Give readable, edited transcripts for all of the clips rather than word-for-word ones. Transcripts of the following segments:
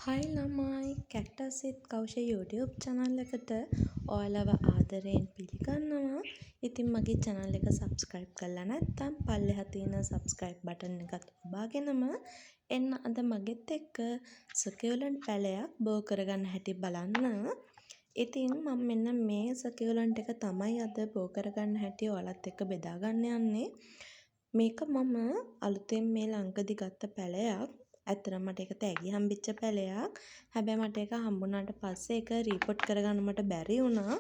හයි ළමයි cactus විත් කෞෂ YouTube channel එකට ඔයාලව ආදරයෙන් පිළිගන්නවා. ඉතින් මගේ channel එක subscribe කරලා නැත්නම් පල්ලෙහා තියෙන subscribe button එකත් ඔබාගෙනම එන්න අද මගෙත් එක්ක succulent පැලයක් බෝ කරගන්න හැටි බලන්න. ඉතින් මම මෙන්න මේ succulent එක තමයි අද බෝ කරගන්න හැටි ඔයාලත් එක්ක බෙදා ගන්න යන්නේ. මේක මම අලුතෙන් මේ ළඟදි ගත්ත පැලයක්. ඇත්තටම මට ඒක තෑගි හම්බෙච්ච පැලයක්. හැබැයි මට ඒක හම්බුනාට පස්සේ ඒක රීපෝට් කරගන්න මට බැරි වුණා.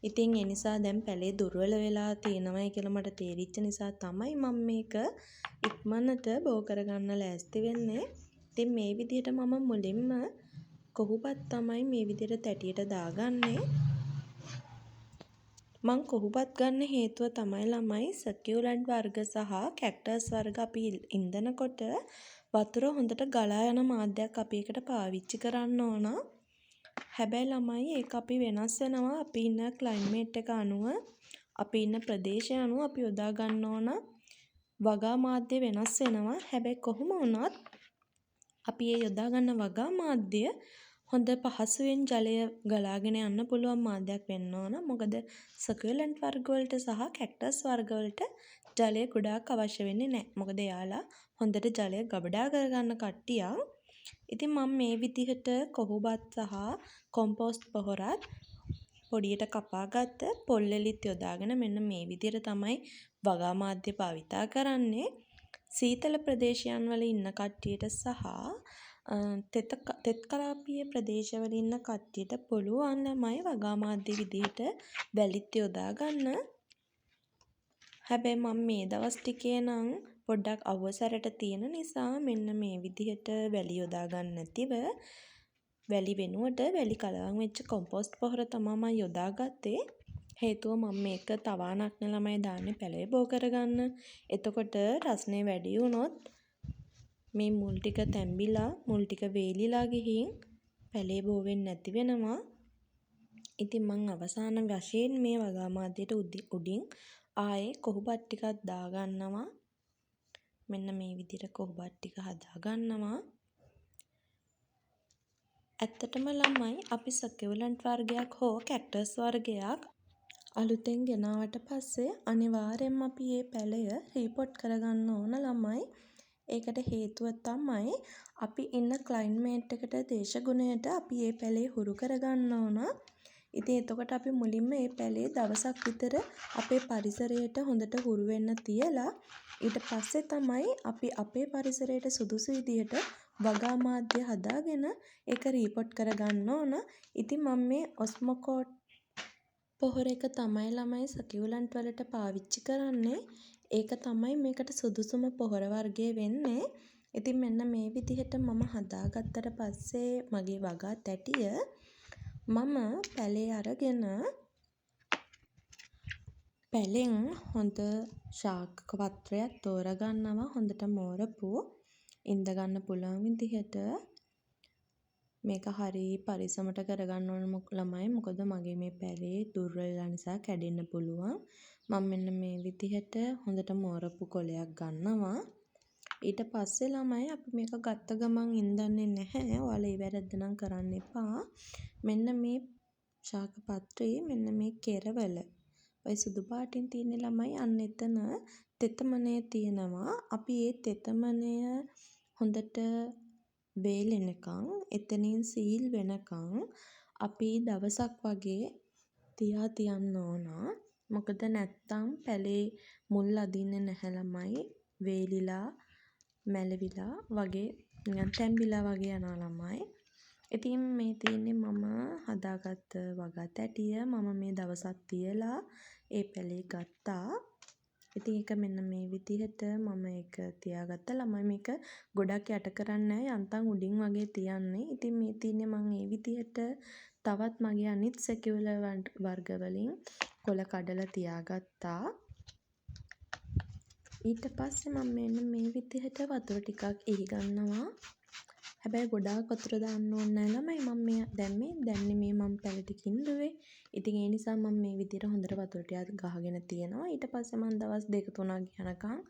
ඉතින් ඒ නිසා දැන් පැලේ දුර්වල වෙලා තියෙනවයි කියලා මට තේරිච්ච නිසා තමයි මම මේක ඉක්මනට බෝ කරගන්න ලෑස්ති වෙන්නේ. ඉතින් මේ විදිහට මම මුලින්ම කොහුපත් තමයි මේ විදිහට තැටියට දාගන්නේ. මං කොහුපත් ගන්න හේතුව තමයි ළමයි සකියුලන්ට් වර්ග සහ කැක්ටස් වර්ග අපි ඉන්දනකොට වතුර හොඳට ගලා යන මාධ්‍යයක් අපි එකට පාවිච්චි කරන්න ඕන. හැබැයි ළමයි ඒක අපි වෙනස් වෙනවා අපි ඉන්න ක්ලයිමේට් එක අනුව අපි ඉන්න ප්‍රදේශය අනුව අපි යොදා ගන්න ඕන වගා මාධ්‍ය වෙනස් වෙනවා. හැබැයි කොහොම වුණත් අපි ඒ යොදා ගන්න වගා මාධ්‍ය හොඳ පහසුවෙන් ජලය ගලාගෙන යන්න පුළුවන් මාධ්‍යයක් වෙන්න ඕන. මොකද සකියුලන්ට් වර්ග වලට සහ කැක්ටස් වර්ග වලට ජලය ගොඩාක් අවශ්‍ය වෙන්නේ නැහැ. මොකද එයාලා හොඳට ජලය ගබඩා කරගන්න කට්ටියක්. ඉතින් මම මේ විදිහට කොහුබත් සහ කොම්පෝස්ට් පොහොරත් පොඩියට කපාගත්ත පොල් එලිත් යොදාගෙන මෙන්න මේ විදිහට තමයි වගා මාධ්‍ය භාවිතා කරන්නේ. සීතල ප්‍රදේශයන් වල ඉන්න කට්ටියට සහ තෙත් කලාපීය ප්‍රදේශවල ඉන්න කට්ටියට පුළුවන් ළමයි වගා මාධ්‍ය විදිහට වැලිත් යොදා ගන්න. හැබැයි මම මේ දවස් ටිකේ නම් පොඩ්ඩක් අවසරට තියෙන නිසා මෙන්න මේ විදිහට වැලි යොදා ගන්න නැතිව වැලි වෙනුවට වැලි කලවම් වෙච්ච කොම්පෝස්ට් පොහොර තමයි මම යොදාගත්තේ. හේතුව මම මේක තවාණක් ළමයි දාන්නේ පැලේ බෝ කරගන්න. එතකොට රස්නේ වැඩි වුණොත් මේ මුල් ටික තැම්බිලා මුල් ටික වේලිලා ගිහින් පැලේ බෝ වෙන්නේ නැති වෙනවා. ඉතින් මම අවසාන වශයෙන් මේ වගා මාධ්‍යයට උඩින් ආයේ කොහුබත් ටිකක් දාගන්නවා. මෙන්න මේ විදිහට කොහුබත් ටික හදා ගන්නවා. ඇත්තටම ළමයි අපි සකියුලන්ට් වර්ගයක් හෝ කැක්ටස් වර්ගයක් අලුතෙන් ගෙනාවට පස්සේ අනිවාර්යෙන්ම අපි මේ පැලය රීපෝට් කරගන්න ඕන ළමයි. ඒකට හේතුව තමයි අපි ඉන්න ක්ලයිමේට් එකට දේශගුණයට අපි මේ පැලේ හුරු කරගන්න ඕන. ඉතින් එතකොට අපි මුලින්ම මේ පැලේ දවසක් විතර අපේ පරිසරයට හොඳට හුරු වෙන්න තියලා ඊට පස්සේ තමයි අපි අපේ පරිසරයට සුදුසු විදිහට වගා මාධ්‍ය හදාගෙන ඒක රීපෝට් කරගන්න ඕන. ඉතින් මම මේ ඔස්මොකෝට් පොහොර එක තමයි ළමයි සකියුලන්ට් වලට පාවිච්චි කරන්නේ. ඒක තමයි මේකට සුදුසුම පොහොර වර්ගය වෙන්නේ. ඉතින් මෙන්න මේ විදිහට මම හදාගත්තට පස්සේ මගේ වගා තැටිය මම පැලේ අරගෙන පැලෙන් හොඳ ශාක පත්‍රයක් තෝරගන්නවා. හොඳට මෝරපු ඉඳ ගන්න පුළුවන් විදිහට. මේක හරි පරිස්සමට කරගන්න ඕන ළමයි. මොකද මගේ මේ පැලේ දුර්වල නිසා කැඩෙන්න පුළුවන්. මම මෙන්න මේ විදිහට හොඳට මෝරපු කොලයක් ගන්නවා. ඊට පස්සේ ළමයි අපි මේක ගත්ත ගමන් ඉන්දන්නේ නැහැ. ඔයාලා ඒ වැරද්ද නම් කරන්න එපා. මෙන්න මේ ශාක පත්‍රයේ මෙන්න මේ කෙරවල ඔය සුදු පාටින් තියෙන ළමයි අන්න එතන තෙතමනය තියෙනවා. අපි ඒ තෙතමනය හොඳට වේලෙනකන් එතනින් සීල් වෙනකන් අපි දවසක් වගේ තියන්න ඕන. මොකද නැත්තම් පැලේ මුල් අදින්නේ නැහැ ළමයි. වේලිලා මැලවිලා වගේ නිකන් තැම්බිලා වගේ යනවා ළමයි. ඉතින් මේ තියෙන්නේ මම හදාගත්ත වගා තැටිය. මම මේ දවසක් තියලා ඒ පැලේ ගත්තා. ඉතින් ඒක මෙන්න මේ විදිහට මම ඒක තියාගත්තා. ළමයි මේක ගොඩක් යට කරන්නේ නැහැ. යන්තම් උඩින් වගේ තියන්නේ. ඉතින් මේ තියන්නේ මම මේ විදිහට තවත් මගේ අනිත් සකියුලන්ට් වර්ග වලින් කොළ කඩලා තියාගත්තා. ඊට පස්සේ මම මෙන්න මේ විදිහට වතුර ටිකක් ඉහි ගන්නවා. හැබැයි ගොඩාක් වතුර දාන්න ඕනේ නැහැ ළමයි. මම මේ දැන්නේ මේ මම පැල ටිකින් දුවේ. ඉතින් ඒ නිසා මම මේ විදිහට හොඳට වතුර ටිකක් ගහගෙන තියෙනවා. ඊට පස්සේ මම දවස් 2-3ක් යනකම්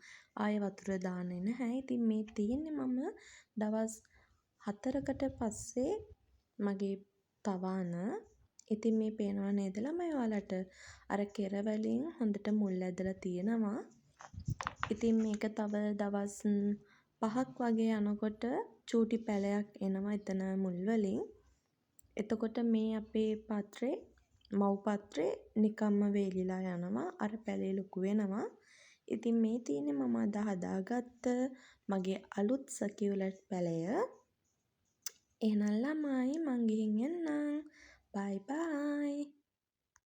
ආයෙ වතුර දාන්නේ නැහැ. ඉතින් මේ තියෙන්නේ මම දවස් 4කට පස්සේ මගේ තවාන. ඉතින් මේ පේනව නේද ළමයි ඔයාලට? අර කෙර වලින් හොඳට මුල් ඇදලා තියෙනවා. ඉතින් මේක තව දවස් 5ක් වගේ යනකොට චූටි පැලයක් එනවා එතන මුල් වලින්. එතකොට මේ අපේ පත්‍රේ මව් පත්‍රේ නිකම්ම වේලිලා යනවා. අර පැලේ ලොකු වෙනවා. ඉතින් මේ තියෙන්නේ මම අද හදාගත්ත මගේ අලුත් සකියුලට් පැලය. එහෙනම් ළමයි මං ගිහින් එන්නම්. බයි බයි.